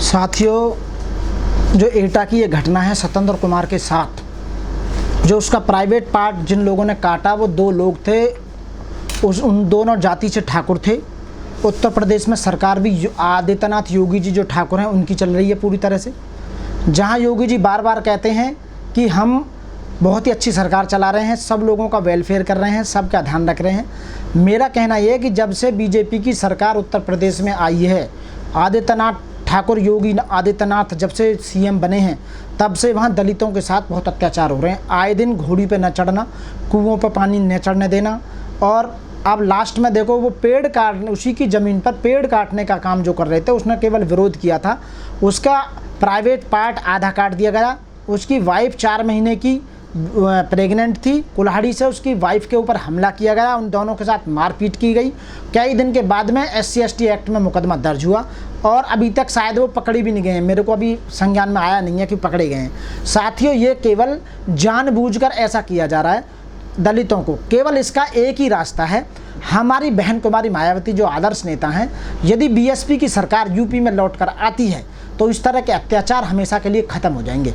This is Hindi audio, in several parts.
साथियों, जो एटा की ये घटना है सत्येंद्र कुमार के साथ, जो उसका प्राइवेट पार्ट जिन लोगों ने काटा वो दो लोग थे, उन दोनों जाति से ठाकुर थे। उत्तर प्रदेश में सरकार भी आदित्यनाथ योगी जी जो ठाकुर हैं उनकी चल रही है पूरी तरह से, जहां योगी जी बार बार कहते हैं कि हम बहुत ही अच्छी सरकार चला रहे हैं, सब लोगों का वेलफेयर कर रहे हैं, सबका ध्यान रख रहे हैं। मेरा कहना यह है कि जब से बीजेपी की सरकार उत्तर प्रदेश में आई है, आदित्यनाथ ठाकुर योगी आदित्यनाथ जब से सीएम बने हैं, तब से वहाँ दलितों के साथ बहुत अत्याचार हो रहे हैं। आए दिन घोड़ी पे न चढ़ना, कुओं पे पानी न चढ़ने देना, और अब लास्ट में देखो वो पेड़ काटने, उसी की ज़मीन पर पेड़ काटने का काम जो कर रहे थे, उसने केवल विरोध किया था, उसका प्राइवेट पार्ट आधा काट दिया गया। उसकी वाइफ 4 महीने की प्रेग्नेंट थी, कुल्हाड़ी से उसकी वाइफ के ऊपर हमला किया गया, उन दोनों के साथ मारपीट की गई। कई दिन के बाद में SC/ST एक्ट में मुकदमा दर्ज हुआ और अभी तक शायद वो पकड़े भी नहीं गए हैं, मेरे को अभी संज्ञान में आया नहीं है कि पकड़े गए हैं। साथियों, ये केवल जानबूझकर ऐसा किया जा रहा है दलितों को। केवल इसका एक ही रास्ता है, हमारी बहन कुमारी मायावती जो आदर्श नेता हैं, यदि BSP की सरकार यूपी में लौटकर आती है तो इस तरह के अत्याचार हमेशा के लिए ख़त्म हो जाएंगे।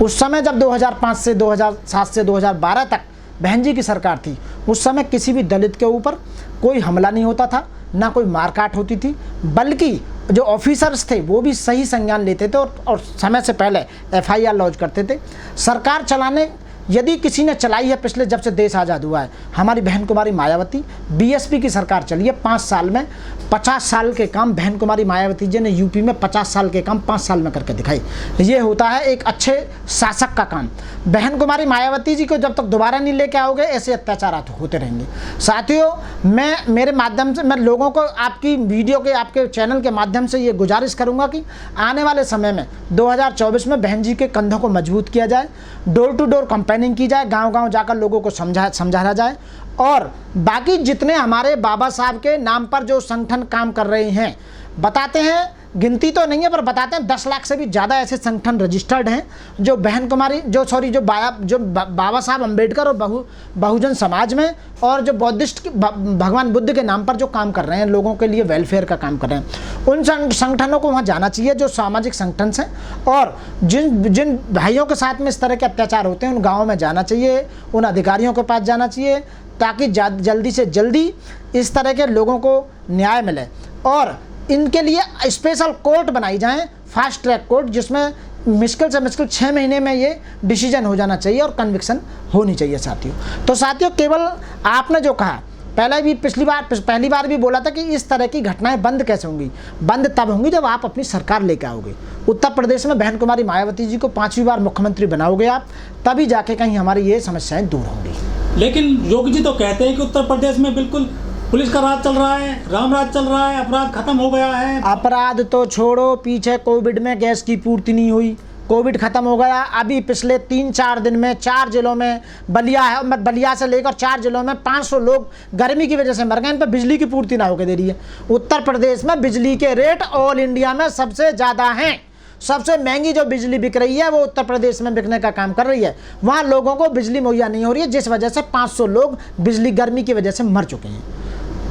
उस समय जब 2005 से 2007 से 2012 तक बहन जी की सरकार थी, उस समय किसी भी दलित के ऊपर कोई हमला नहीं होता था, ना कोई मारकाट होती थी, बल्कि जो ऑफिसर्स थे वो भी सही संज्ञान लेते थे और समय से पहले FIR लॉन्च करते थे। सरकार चलाने यदि किसी ने चलाई है पिछले जब से देश आज़ाद हुआ है, हमारी बहन कुमारी मायावती, BSP की सरकार चली है 5 साल में। 50 साल के काम बहन कुमारी मायावती जी ने यूपी में 50 साल के काम 5 साल में करके दिखाई। ये होता है एक अच्छे शासक का काम। बहन कुमारी मायावती जी को जब तक दोबारा नहीं लेके आओगे, ऐसे अत्याचार होते रहेंगे। साथियों, मैं मेरे माध्यम से मैं लोगों को आपकी वीडियो के, आपके चैनल के माध्यम से ये गुजारिश करूँगा कि आने वाले समय में 2024 में बहन जी के कंधों को मजबूत किया जाए, डोर टू डोर कैंपेनिंग की जाए, गांव-गांव जाकर लोगों को समझाया जाए, और बाकी जितने हमारे बाबा साहब के नाम पर जो संगठन काम कर रहे हैं, बताते हैं, गिनती तो नहीं है पर बताते हैं 10 लाख से भी ज़्यादा ऐसे संगठन रजिस्टर्ड हैं जो बहन कुमारी जो बाबा साहब अम्बेडकर और बहुजन समाज में, और जो बौद्धिस्ट भगवान बुद्ध के नाम पर जो काम कर रहे हैं, लोगों के लिए वेलफेयर का काम कर रहे हैं, उन संगठनों को वहाँ जाना चाहिए जो सामाजिक संगठन हैं, और जिन भाइयों के साथ में इस तरह के अत्याचार होते हैं उन गाँवों में जाना चाहिए, उन अधिकारियों के पास जाना चाहिए, ताकि जल्दी से जल्दी इस तरह के लोगों को न्याय मिले, और इनके लिए स्पेशल कोर्ट बनाई जाएं, फास्ट ट्रैक कोर्ट, जिसमें मुश्किल से मुश्किल 6 महीने में ये डिसीजन हो जाना चाहिए और कन्विक्शन होनी चाहिए। साथियों, तो साथियों, केवल आपने जो कहा, पहली बार भी बोला था कि इस तरह की घटनाएं बंद कैसे होंगी? बंद तब होंगी जब आप अपनी सरकार लेकर आओगे। उत्तर प्रदेश में बहन कुमारी मायावती जी को 5वीं बार मुख्यमंत्री बनाओगे आप, तभी जाके कहीं हमारी ये समस्याएं दूर होंगी। लेकिन योगी जी तो कहते हैं कि उत्तर प्रदेश में बिल्कुल पुलिस का राज चल रहा है, राम राज चल रहा है, अपराध खत्म हो गया है। अपराध तो छोड़ो, पीछे कोविड में गैस की पूर्ति नहीं हुई, कोविड खत्म हो गया। अभी पिछले 3-4 दिन में 4 जिलों में, बलिया से लेकर 4 जिलों में 500 लोग गर्मी की वजह से मर गए। इन पर बिजली की पूर्ति ना होकर दे रही है। उत्तर प्रदेश में बिजली के रेट ऑल इंडिया में सबसे ज़्यादा हैं। सबसे महंगी जो बिजली बिक रही है वो उत्तर प्रदेश में बिकने का काम कर रही है। वहाँ लोगों को बिजली मुहैया नहीं हो रही है, जिस वजह से 500 लोग बिजली गर्मी की वजह से मर चुके हैं।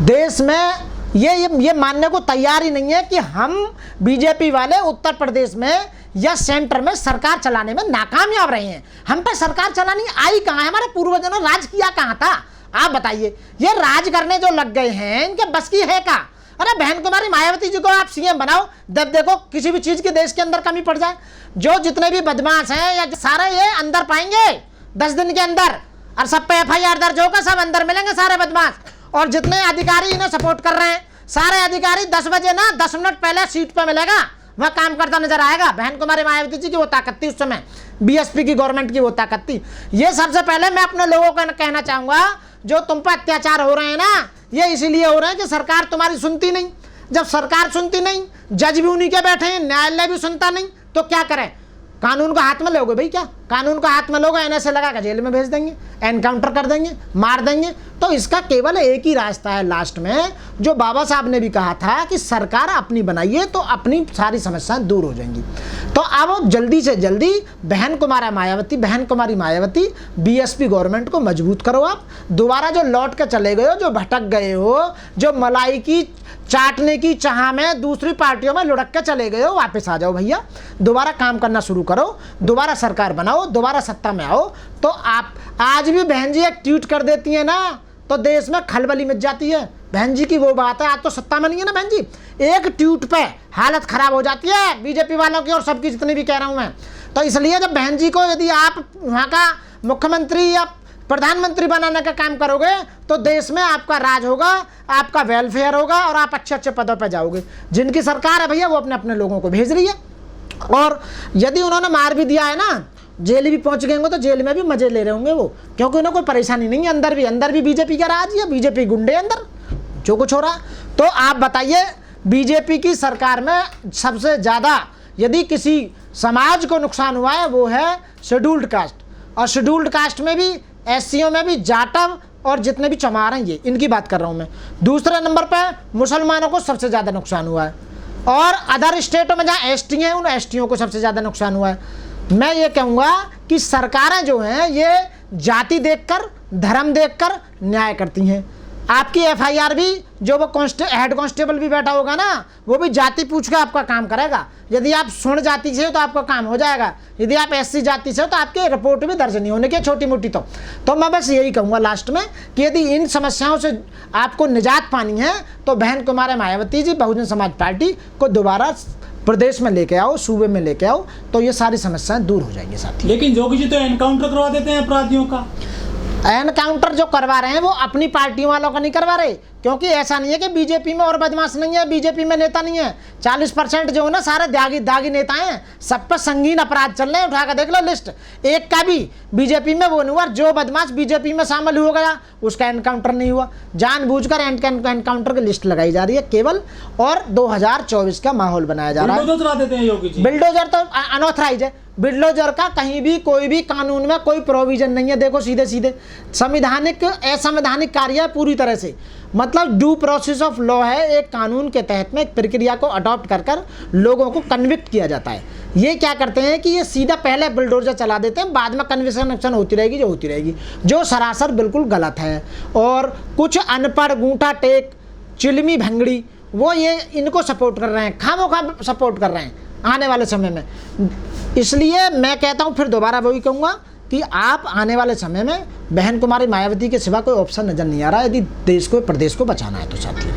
देश में ये मानने को तैयार ही नहीं है कि हम बीजेपी वाले उत्तर प्रदेश में या सेंटर में सरकार चलाने में नाकामयाब रहे हैं। हम पे सरकार चलानी आई कहाँ है? हमारे पूर्वजों ने राज किया कहाँ था? आप बताइए। ये राज करने जो लग गए हैं, इनके बस की है का? अरे बहन कुमारी मायावती जी को आप CM बनाओ, जब देखो किसी भी चीज की देश के अंदर कमी पड़ जाए, जो जितने भी बदमाश हैं या सारे ये अंदर पाएंगे 10 दिन के अंदर, और सब पे FIR दर्ज होगा, सब अंदर मिलेंगे सारे बदमाश। और जितने अधिकारी इन्हें सपोर्ट कर रहे हैं, सारे अधिकारी 10 बजे ना 10 मिनट पहले सीट पे मिलेगा, वह काम करता नजर आएगा। बहन कुमारी मायावती जी की वो ताकत थी उस समय, BSP की गवर्नमेंट की वो ताकत थी। ये सबसे पहले मैं अपने लोगों को कहना चाहूंगा, जो तुम पर अत्याचार हो रहे हैं ना, ये इसीलिए हो रहे हैं कि सरकार तुम्हारी सुनती नहीं। जब सरकार सुनती नहीं, जज भी उन्हीं के बैठे हैं, न्यायालय भी सुनता नहीं, तो क्या करें? कानून को हाथ में लोगे भाई क्या? कानून को हाथ में लोगे, एनएसए लगा कर जेल में भेज देंगे, एनकाउंटर कर देंगे, मार देंगे। तो इसका केवल एक ही रास्ता है लास्ट में, जो बाबा साहब ने भी कहा था कि सरकार अपनी बनाइए तो अपनी सारी समस्याएं दूर हो जाएंगी। तो अब जल्दी से जल्दी बहन कुमारी मायावती बीएसपी गवर्नमेंट को मजबूत करो। आप दोबारा जो लौट के चले गए हो, जो भटक गए हो, जो मलाई की चाटने की चाह में दूसरी पार्टियों में लुढ़क के चले गए हो, वापस आ जाओ भैया, दोबारा काम करना शुरू करो, दोबारा सरकार बनाओ, दोबारा सत्ता में आओ। तो आप आज भी बहन जी एक ट्वीट कर देती है ना तो देश में खलबली मच जाती है। बहन जी की वो बात है, आज तो सत्ता में नहीं है ना बहन जी, एक ट्वीट पे हालत खराब हो जाती है बीजेपी वालों की और सबकी, जितनी भी कह रहा हूं मैं। तो इसलिए जब बहन जी को यदि आप वहां का मुख्यमंत्री या प्रधानमंत्री बनाने का काम करोगे तो देश में आपका राज होगा, आपका वेलफेयर होगा और आप अच्छे अच्छे पदों पर जाओगे। जिनकी सरकार है भैया वो अपने अपने लोगों को भेज रही है, और यदि उन्होंने मार भी दिया है ना, जेल भी पहुंच गए होंगे तो जेल में भी मजे ले रहे होंगे वो, क्योंकि उन्हें कोई परेशानी नहीं है। अंदर भी बीजेपी का राज है, बीजेपी गुंडे अंदर जो कुछ हो रहा। तो आप बताइए, बीजेपी की सरकार में सबसे ज़्यादा यदि किसी समाज को नुकसान हुआ है वो है शेड्यूल्ड कास्ट, और शेड्यूल्ड कास्ट में भी, एससीओ में भी जाटव और जितने भी चमार हैं, ये इनकी बात कर रहा हूँ मैं। दूसरे नंबर पर मुसलमानों को सबसे ज़्यादा नुकसान हुआ है, और अदर स्टेटों में जहाँ एसटी हैं उन एसटीओं को सबसे ज़्यादा नुकसान हुआ है। मैं ये कहूँगा कि सरकारें जो हैं ये जाति देखकर, धर्म देखकर न्याय करती हैं। आपकी एफआईआर भी, जो वो हेड कांस्टेबल भी बैठा होगा ना, वो भी जाति पूछ के आपका काम करेगा। यदि आप स्वर्ण जाति से हो तो आपका काम हो जाएगा, यदि आप एससी जाति से हो तो आपकी रिपोर्ट भी दर्ज नहीं होने की, छोटी मोटी। तो मैं बस यही कहूँगा लास्ट में कि यदि इन समस्याओं से आपको निजात पानी है तो बहन कुमारी मायावती जी बहुजन समाज पार्टी को दोबारा प्रदेश में लेके आओ, सूबे में लेके आओ, तो ये सारी समस्याएं दूर हो जाएंगी साथी। लेकिन जोगी जी तो एनकाउंटर करवा देते हैं अपराधियों का। एनकाउंटर जो करवा रहे हैं वो अपनी पार्टियों वालों का नहीं करवा रहे, क्योंकि ऐसा नहीं है कि बीजेपी में और बदमाश नहीं है, बीजेपी में नेता नहीं है। 40% जो है ना सारे दागी नेता हैं, सब पर संगीन अपराध चल रहे हैं, उठा कर देख लो लिस्ट। एक का भी बीजेपी में वो नहीं हुआ, जो बदमाश बीजेपी में शामिल हो गया उसका एनकाउंटर नहीं हुआ। जानबूझकर एनकाउंटर की लिस्ट लगाई जा रही है केवल, और 2024 का माहौल बनाया जा रहा है। बिल्डोजर चला देते हैं योगी जी। बिल्डोजर तो अनऑथराइज है, बिल्डोजर का कहीं भी कोई भी कानून में कोई प्रोविजन नहीं है। देखो सीधे सीधे संवैधानिक असंवैधानिक कार्य है पूरी तरह से, मतलब ड्यू प्रोसेस ऑफ लॉ है। एक कानून के तहत में एक प्रक्रिया को अडॉप्ट कर लोगों को कन्विक्ट किया जाता है। ये क्या करते हैं कि ये सीधा पहले बिल्डोजर चला देते हैं, बाद में कन्विक्शन होती रहेगी जो होती रहेगी, जो सरासर बिल्कुल गलत है। और कुछ अनपढ़ गूंठा टेक चिलमी भंगड़ी वो ये इनको सपोर्ट कर रहे हैं, खामोखा सपोर्ट कर रहे हैं आने वाले समय में। इसलिए मैं कहता हूँ, फिर दोबारा वही कहूँगा कि आप आने वाले समय में बहन कुमारी मायावती के सिवा कोई ऑप्शन नजर नहीं आ रहा है यदि देश को, प्रदेश को बचाना है तो साथियों।